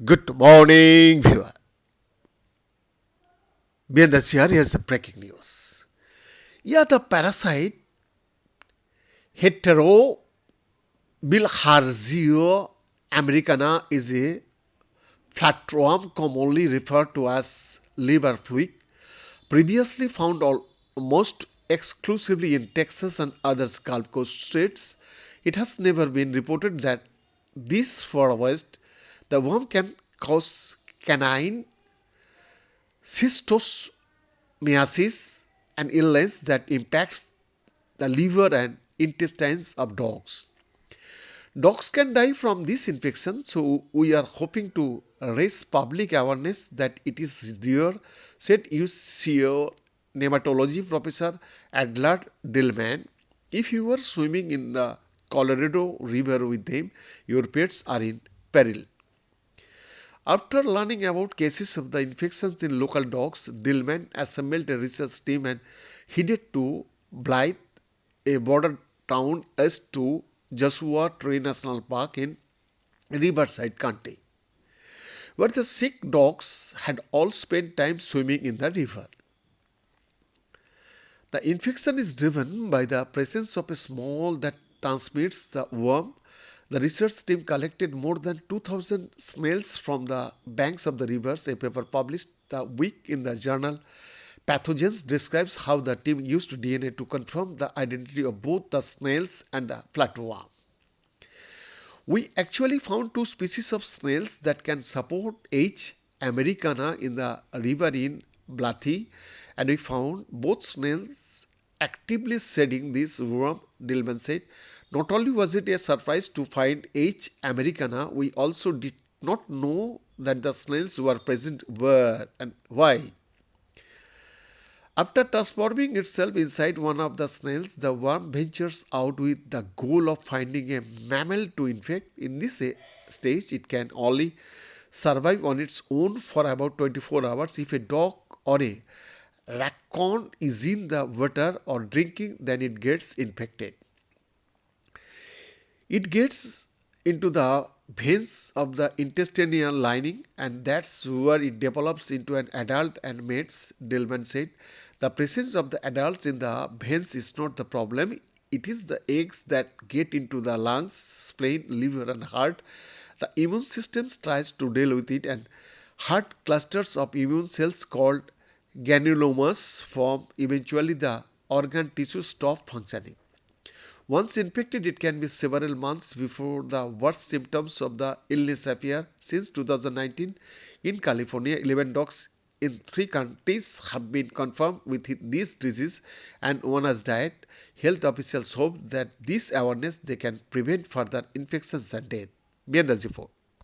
Good morning, viewer. Behind the here, here's the breaking news. Yeah, the parasite Heterobilharzio americana is a flatworm commonly referred to as liver fluke, previously found almost exclusively in Texas and other Gulf Coast states. It has never been reported that this far west, the worm can cause canine cystosomiasis, an illness that impacts the liver and intestines of dogs. Dogs can die from this infection, so we are hoping to raise public awareness that it is there, said UCO nematology professor Adler Dillman. If you are swimming in the Colorado River with them, your pets are in peril. After learning about cases of the infections in local dogs, Dillman assembled a research team and headed to Blythe, a border town east to Joshua Tree National Park in Riverside County, where the sick dogs had all spent time swimming in the river. The infection is driven by the presence of a small that transmits the worm. The research team collected more than 2,000 snails from the banks of the rivers. A paper published the week in the journal Pathogens describes how the team used DNA to confirm the identity of both the snails and the flatworm. We actually found two species of snails that can support H. americana in the river in Blythe, and we found both snails actively shedding this worm, Dillman said. Not only was it a surprise to find H. americana, we also did not know that the snails were present where and why. After transforming itself inside one of the snails, the worm ventures out with the goal of finding a mammal to infect. In this stage, it can only survive on its own for about 24 hours. If a dog or a raccoon is in the water or drinking, then it gets infected. It gets into the veins of the intestinal lining, and that's where it develops into an adult and mates, Dillman said. The presence of the adults in the veins is not the problem. It is the eggs that get into the lungs, spleen, liver and heart. The immune system tries to deal with it, and heart clusters of immune cells called granulomas form. Eventually the organ tissue stop functioning. Once infected, it can be several months before the worst symptoms of the illness appear. Since 2019, in California, 11 dogs in 3 counties have been confirmed with this disease, and one has died. Health officials hope that this awareness they can prevent further infections and death. Bien, that's